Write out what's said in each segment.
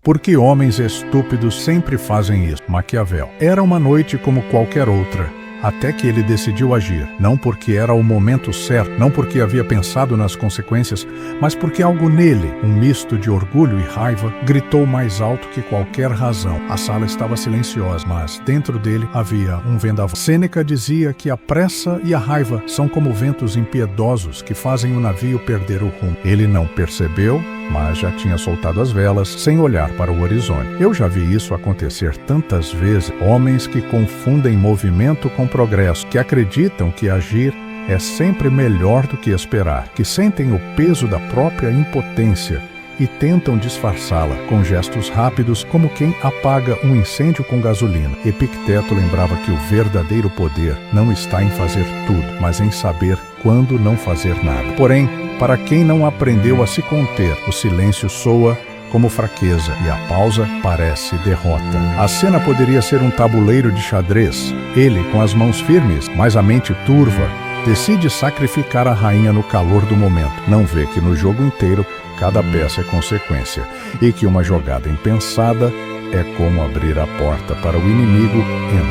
Por que homens estúpidos sempre fazem isso? Maquiavel. Era uma noite como qualquer outra, até que ele decidiu agir, não porque era o momento certo, não porque havia pensado nas consequências, mas porque algo nele, um misto de orgulho e raiva, gritou mais alto que qualquer razão. A sala estava silenciosa, mas dentro dele havia um vendaval. Sêneca dizia que a pressa e a raiva são como ventos impiedosos que fazem o navio perder o rumo. Ele não percebeu, mas já tinha soltado as velas sem olhar para o horizonte. Eu já vi isso acontecer tantas vezes. Homens que confundem movimento com progresso, que acreditam que agir é sempre melhor do que esperar, que sentem o peso da própria impotência e tentam disfarçá-la com gestos rápidos, como quem apaga um incêndio com gasolina. Epicteto lembrava que o verdadeiro poder não está em fazer tudo, mas em saber quando não fazer nada. Porém, para quem não aprendeu a se conter, o silêncio soa como fraqueza e a pausa parece derrota. A cena poderia ser um tabuleiro de xadrez. Ele, com as mãos firmes, mas a mente turva, decide sacrificar a rainha no calor do momento. Não vê que no jogo inteiro cada peça é consequência e que uma jogada impensada é como abrir a porta para o inimigo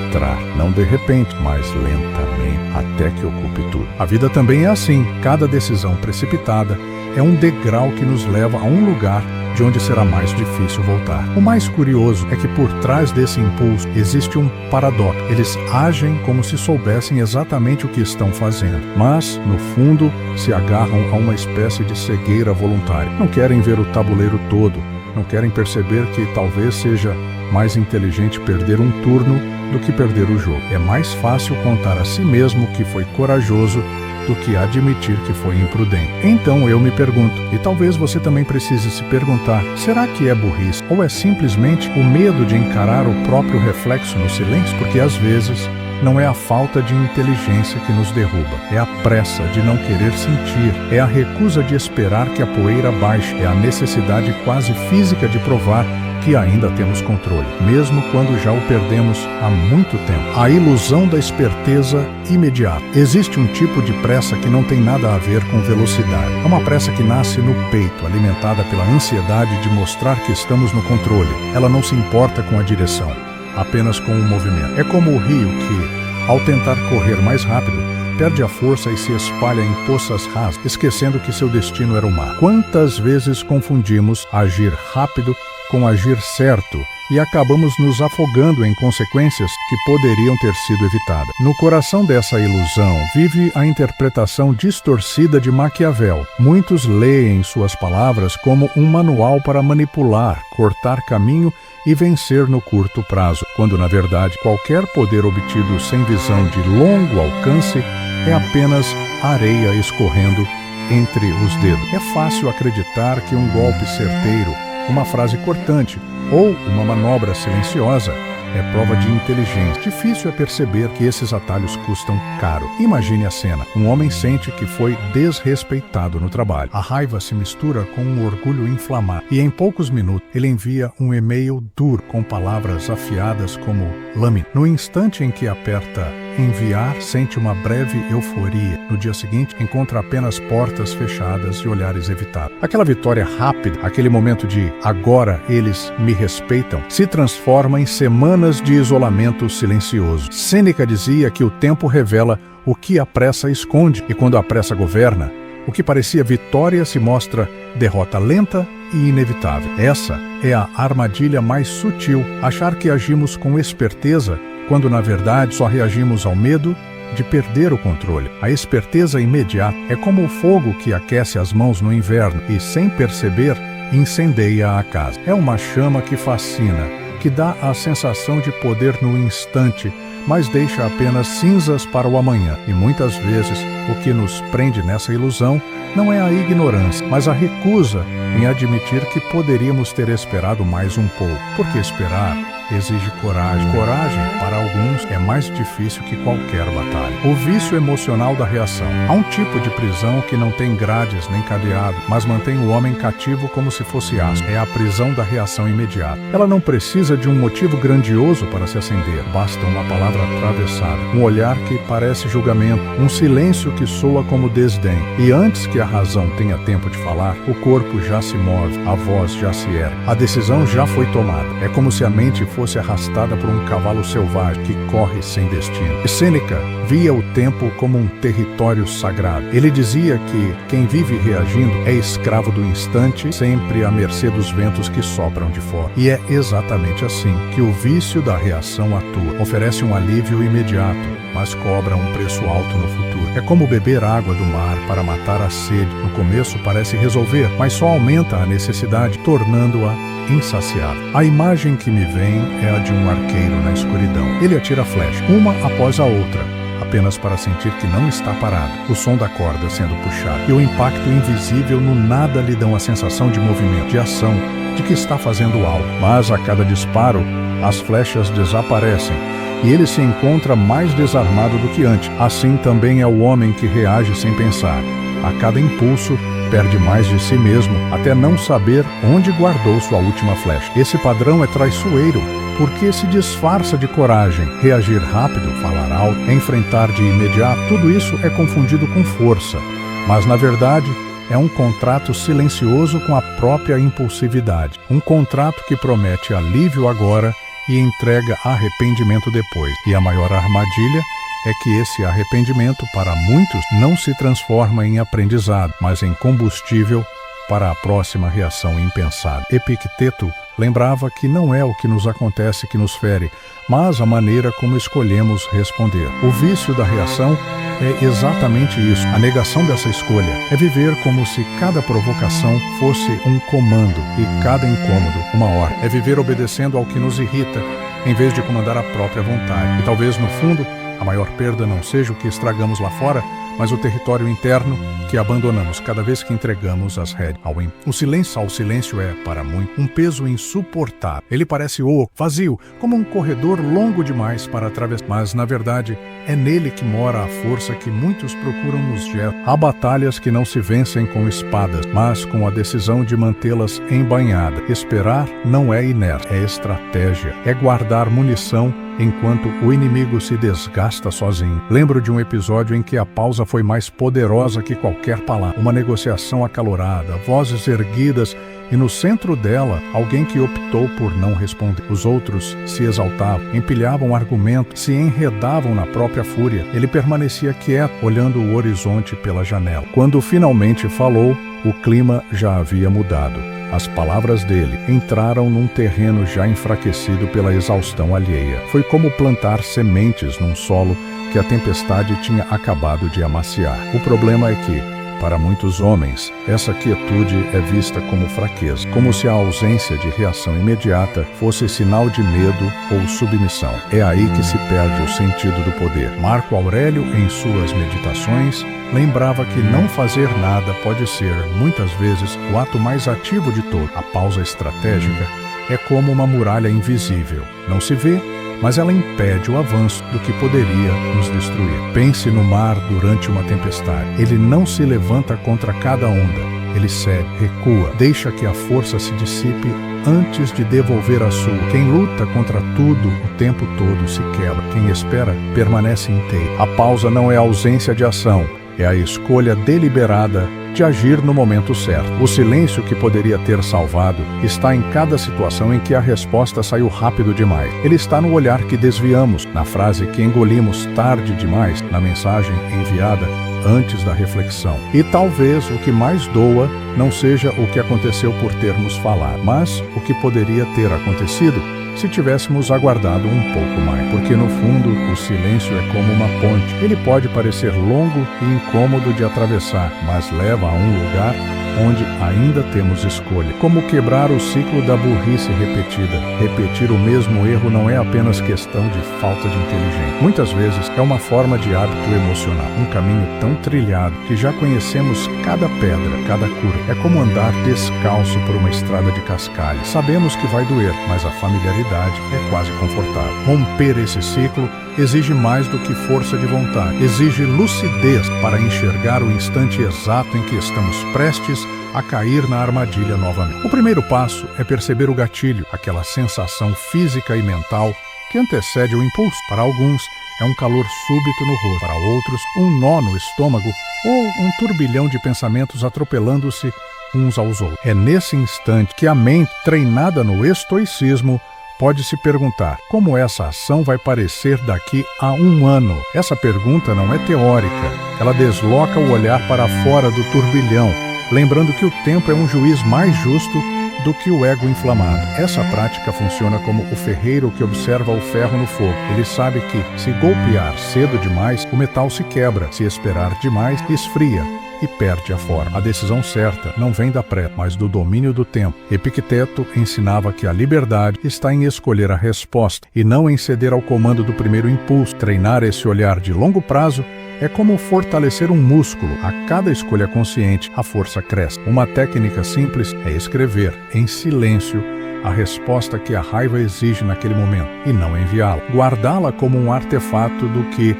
entrar, não de repente, mas lentamente, até que ocupe tudo. A vida também é assim. Cada decisão precipitada é um degrau que nos leva a um lugar de onde será mais difícil voltar. O mais curioso é que por trás desse impulso existe um paradoxo. Eles agem como se soubessem exatamente o que estão fazendo, mas, no fundo, se agarram a uma espécie de cegueira voluntária. Não querem ver o tabuleiro todo, não querem perceber que talvez seja mais inteligente perder um turno do que perder o jogo. É mais fácil contar a si mesmo que foi corajoso do que admitir que foi imprudente. Então eu me pergunto, e talvez você também precise se perguntar, será que é burrice? Ou é simplesmente o medo de encarar o próprio reflexo no silêncio? Porque às vezes não é a falta de inteligência que nos derruba, é a pressa de não querer sentir, é a recusa de esperar que a poeira baixe, é a necessidade quase física de provar que ainda temos controle, mesmo quando já o perdemos há muito tempo. A ilusão da esperteza imediata. Existe um tipo de pressa que não tem nada a ver com velocidade. É uma pressa que nasce no peito, alimentada pela ansiedade de mostrar que estamos no controle. Ela não se importa com a direção, apenas com o movimento. É como o rio que, ao tentar correr mais rápido, perde a força e se espalha em poças rasas, esquecendo que seu destino era o mar. Quantas vezes confundimos agir rápido com agir certo e acabamos nos afogando em consequências que poderiam ter sido evitadas. No coração dessa ilusão vive a interpretação distorcida de Maquiavel. Muitos leem suas palavras como um manual para manipular, cortar caminho e vencer no curto prazo, quando na verdade qualquer poder obtido sem visão de longo alcance é apenas areia escorrendo entre os dedos. É fácil acreditar que um golpe certeiro, uma frase cortante ou uma manobra silenciosa é prova de inteligência. Difícil é perceber que esses atalhos custam caro. Imagine a cena. Um homem sente que foi desrespeitado no trabalho. A raiva se mistura com um orgulho inflamado. E em poucos minutos ele envia um e-mail duro com palavras afiadas como lâmina. No instante em que aperta enviar, sente uma breve euforia. No dia seguinte, encontra apenas portas fechadas e olhares evitados. Aquela vitória rápida, aquele momento de agora eles me respeitam, se transforma em semanas de isolamento silencioso. Sêneca dizia que o tempo revela o que a pressa esconde, e quando a pressa governa, o que parecia vitória se mostra derrota lenta e inevitável. Essa é a armadilha mais sutil, achar que agimos com esperteza quando na verdade só reagimos ao medo de perder o controle. A esperteza imediata é como o fogo que aquece as mãos no inverno e, sem perceber, incendeia a casa. É uma chama que fascina, que dá a sensação de poder no instante, mas deixa apenas cinzas para o amanhã. E muitas vezes o que nos prende nessa ilusão não é a ignorância, mas a recusa em admitir que poderíamos ter esperado mais um pouco. Porque esperar exige coragem. Coragem, para alguns, é mais difícil que qualquer batalha. O vício emocional da reação. Há um tipo de prisão que não tem grades nem cadeado, mas mantém o homem cativo como se fosse aço. É a prisão da reação imediata. Ela não precisa de um motivo grandioso para se acender. Basta uma palavra atravessada, um olhar que parece julgamento, um silêncio que soa como desdém. E antes que a razão tenha tempo de falar, o corpo já se move, a voz já se ergue. A decisão já foi tomada. É como se a mente fosse arrastada por um cavalo selvagem que corre sem destino. E Sêneca via o tempo como um território sagrado. Ele dizia que quem vive reagindo é escravo do instante, sempre à mercê dos ventos que sopram de fora. E é exatamente assim que o vício da reação atua. Oferece um alívio imediato, mas cobra um preço alto no futuro. É como beber água do mar para matar a sede. No começo parece resolver, mas só aumenta a necessidade, tornando-a insaciável. A imagem que me vem é a de um arqueiro na escuridão. Ele atira flecha, uma após a outra, apenas para sentir que não está parado. O som da corda sendo puxada e o impacto invisível no nada lhe dão a sensação de movimento, de ação, de que está fazendo algo. Mas a cada disparo, as flechas desaparecem e ele se encontra mais desarmado do que antes. Assim também é o homem que reage sem pensar. A cada impulso, perde mais de si mesmo, até não saber onde guardou sua última flecha. Esse padrão é traiçoeiro, porque se disfarça de coragem. Reagir rápido, falar alto, enfrentar de imediato, tudo isso é confundido com força. Mas, na verdade, é um contrato silencioso com a própria impulsividade. Um contrato que promete alívio agora e entrega arrependimento depois. E a maior armadilha é que esse arrependimento, para muitos, não se transforma em aprendizado, mas em combustível para a próxima reação impensada. Epicteto lembrava que não é o que nos acontece que nos fere, mas a maneira como escolhemos responder. O vício da reação é exatamente isso. A negação dessa escolha é viver como se cada provocação fosse um comando e cada incômodo uma ordem. É viver obedecendo ao que nos irrita, em vez de comandar a própria vontade. E talvez, no fundo, a maior perda não seja o que estragamos lá fora, mas o território interno que abandonamos cada vez que entregamos as rédeas ao ímpio. O silêncio é, para muitos, um peso insuportável. Ele parece oco, vazio, como um corredor longo demais para atravessar. Mas, na verdade, é nele que mora a força que muitos procuram nos gestos. Há batalhas que não se vencem com espadas, mas com a decisão de mantê-las embainhadas. Esperar não é inércia, é estratégia, é guardar munição enquanto o inimigo se desgasta sozinho. Lembro de um episódio em que a pausa foi mais poderosa que qualquer palavra. Uma negociação acalorada, vozes erguidas e no centro dela, alguém que optou por não responder. Os outros se exaltavam, empilhavam argumentos, se enredavam na própria fúria. Ele permanecia quieto, olhando o horizonte pela janela. Quando finalmente falou, o clima já havia mudado. As palavras dele entraram num terreno já enfraquecido pela exaustão alheia. Foi como plantar sementes num solo que a tempestade tinha acabado de amaciar. O problema é que, para muitos homens, essa quietude é vista como fraqueza, como se a ausência de reação imediata fosse sinal de medo ou submissão. É aí que se perde o sentido do poder. Marco Aurélio, em suas meditações, lembrava que não fazer nada pode ser, muitas vezes, o ato mais ativo de todo. A pausa estratégica é como uma muralha invisível. Não se vê, mas ela impede o avanço do que poderia nos destruir. Pense no mar durante uma tempestade. Ele não se levanta contra cada onda. Ele cede, recua, deixa que a força se dissipe antes de devolver a sua. Quem luta contra tudo o tempo todo se quebra. Quem espera permanece inteiro. A pausa não é a ausência de ação, é a escolha deliberada de agir no momento certo. O silêncio que poderia ter salvado está em cada situação em que a resposta saiu rápido demais. Ele está no olhar que desviamos, na frase que engolimos tarde demais, na mensagem enviada antes da reflexão. E talvez o que mais doa não seja o que aconteceu por termos falado, mas o que poderia ter acontecido se tivéssemos aguardado um pouco mais. Porque no fundo, o silêncio é como uma ponte. Ele pode parecer longo e incômodo de atravessar, mas leva a um lugar onde ainda temos escolha. Como quebrar o ciclo da burrice repetida. Repetir o mesmo erro não é apenas questão de falta de inteligência. Muitas vezes é uma forma de hábito emocional, um caminho tão trilhado que já conhecemos cada pedra, cada curva. É como andar descalço por uma estrada de cascalho. Sabemos que vai doer, mas a familiaridade é quase confortável. Romper esse ciclo exige mais do que força de vontade. Exige lucidez para enxergar o instante exato em que estamos prestes a cair na armadilha novamente. O primeiro passo é perceber o gatilho, aquela sensação física e mental que antecede o impulso. Para alguns, é um calor súbito no rosto. Para outros, um nó no estômago ou um turbilhão de pensamentos atropelando-se uns aos outros. É nesse instante que a mente, treinada no estoicismo, pode se perguntar como essa ação vai parecer daqui a 1 ano. Essa pergunta não é teórica. Ela desloca o olhar para fora do turbilhão, lembrando que o tempo é um juiz mais justo do que o ego inflamado. Essa prática funciona como o ferreiro que observa o ferro no fogo. Ele sabe que, se golpear cedo demais, o metal se quebra. Se esperar demais, esfria e perde a forma. A decisão certa não vem da pressa, mas do domínio do tempo. Epicteto ensinava que a liberdade está em escolher a resposta e não em ceder ao comando do primeiro impulso. Treinar esse olhar de longo prazo é como fortalecer um músculo. A cada escolha consciente, a força cresce. Uma técnica simples é escrever, em silêncio, a resposta que a raiva exige naquele momento, e não enviá-la. Guardá-la como um artefato do que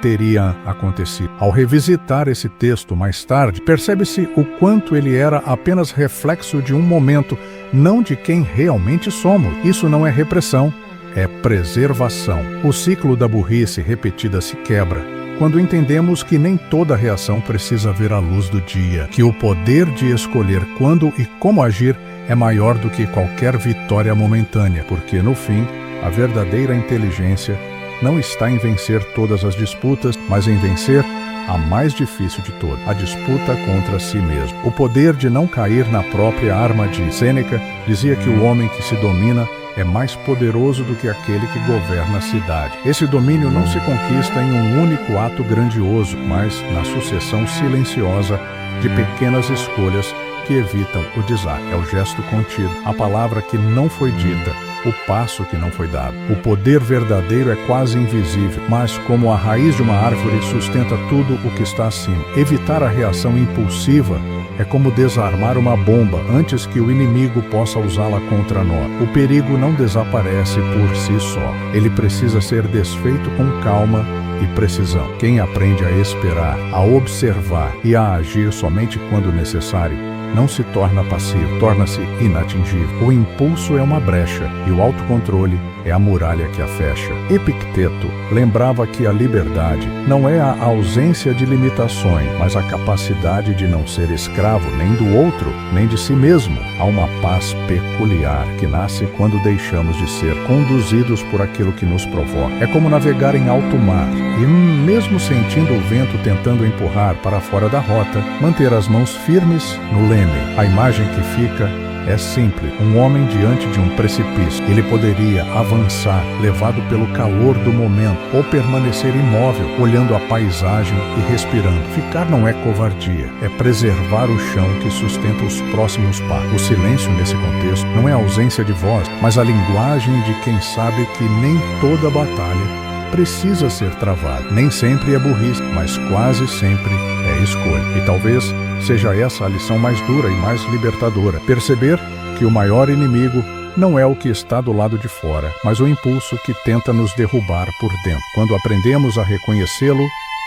teria acontecido. Ao revisitar esse texto mais tarde, percebe-se o quanto ele era apenas reflexo de um momento, não de quem realmente somos. Isso não é repressão, é preservação. O ciclo da burrice repetida se quebra quando entendemos que nem toda reação precisa ver a luz do dia, que o poder de escolher quando e como agir é maior do que qualquer vitória momentânea, porque, no fim, a verdadeira inteligência não está em vencer todas as disputas, mas em vencer a mais difícil de todas, a disputa contra si mesmo. O poder de não cair na própria armadilha. Sêneca dizia que o homem que se domina é mais poderoso do que aquele que governa a cidade. Esse domínio não se conquista em um único ato grandioso, mas na sucessão silenciosa de pequenas escolhas que evitam o desastre. É o gesto contido, a palavra que não foi dita, o passo que não foi dado. O poder verdadeiro é quase invisível, mas como a raiz de uma árvore sustenta tudo o que está acima. Evitar a reação impulsiva é como desarmar uma bomba antes que o inimigo possa usá-la contra nós. O perigo não desaparece por si só. Ele precisa ser desfeito com calma e precisão. Quem aprende a esperar, a observar e a agir somente quando necessário, não se torna passivo, torna-se inatingível. O impulso é uma brecha e o autocontrole é a muralha que a fecha. Epicteto lembrava que a liberdade não é a ausência de limitações, mas a capacidade de não ser escravo nem do outro, nem de si mesmo. Há uma paz peculiar que nasce quando deixamos de ser conduzidos por aquilo que nos provoca. É como navegar em alto mar e, mesmo sentindo o vento tentando empurrar para fora da rota, manter as mãos firmes no leme. A imagem que fica é simples, um homem diante de um precipício. Ele poderia avançar, levado pelo calor do momento, ou permanecer imóvel, olhando a paisagem e respirando. Ficar não é covardia, é preservar o chão que sustenta os próximos passos. O silêncio nesse contexto não é a ausência de voz, mas a linguagem de quem sabe que nem toda batalha precisa ser travada. Nem sempre é burrice, mas quase sempre é escolha. E talvez seja essa a lição mais dura e mais libertadora. Perceber que o maior inimigo não é o que está do lado de fora, mas o impulso que tenta nos derrubar por dentro. Quando aprendemos a reconhecê-lo,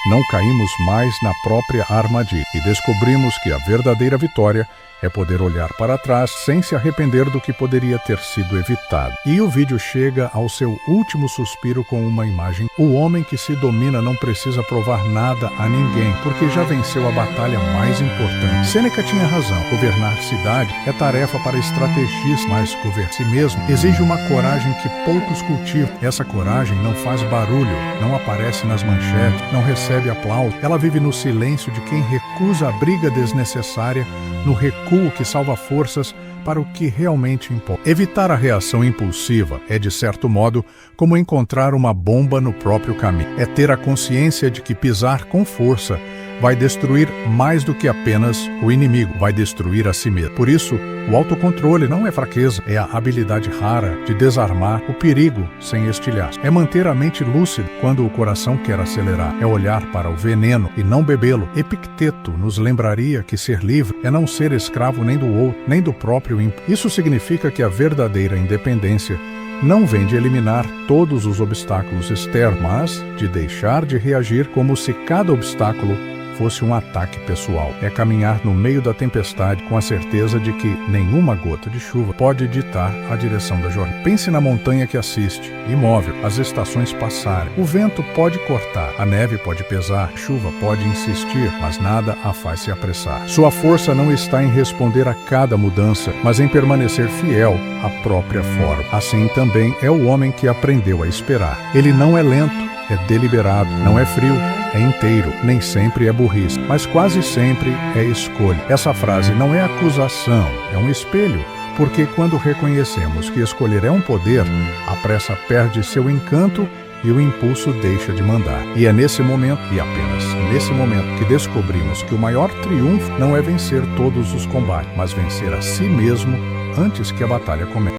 não caímos mais na própria armadilha e descobrimos que a verdadeira vitória é poder olhar para trás sem se arrepender do que poderia ter sido evitado. E o vídeo chega ao seu último suspiro com uma imagem. O homem que se domina não precisa provar nada a ninguém, porque já venceu a batalha mais importante. Sêneca tinha razão. Governar cidade é tarefa para estrategistas, mas governar si mesmo exige uma coragem que poucos cultivam. Essa coragem não faz barulho, não aparece nas manchetes, não recebe aplauso. Ela vive no silêncio de quem recusa a briga desnecessária, no recuo que salva forças para o que realmente importa. Evitar a reação impulsiva é, de certo modo, como encontrar uma bomba no próprio caminho. É ter a consciência de que pisar com força vai destruir mais do que apenas o inimigo, vai destruir a si mesmo. Por isso, o autocontrole não é fraqueza, é a habilidade rara de desarmar o perigo sem estilhaço. É manter a mente lúcida quando o coração quer acelerar, é olhar para o veneno e não bebê-lo. Epicteto nos lembraria que ser livre é não ser escravo nem do outro, nem do próprio ímpeto. Isso significa que a verdadeira independência não vem de eliminar todos os obstáculos externos, mas de deixar de reagir como se cada obstáculo fosse um ataque pessoal. É caminhar no meio da tempestade com a certeza de que nenhuma gota de chuva pode ditar a direção da jornada. Pense na montanha que assiste, imóvel, as estações passarem. O vento pode cortar, a neve pode pesar, a chuva pode insistir, mas nada a faz se apressar. Sua força não está em responder a cada mudança, mas em permanecer fiel à própria forma. Assim também é o homem que aprendeu a esperar. Ele não é lento, é deliberado, não é frio, é inteiro, nem sempre é burrice, mas quase sempre é escolha. Essa frase não é acusação, é um espelho, porque quando reconhecemos que escolher é um poder, a pressa perde seu encanto e o impulso deixa de mandar. E é nesse momento, e apenas nesse momento, que descobrimos que o maior triunfo não é vencer todos os combates, mas vencer a si mesmo antes que a batalha comece.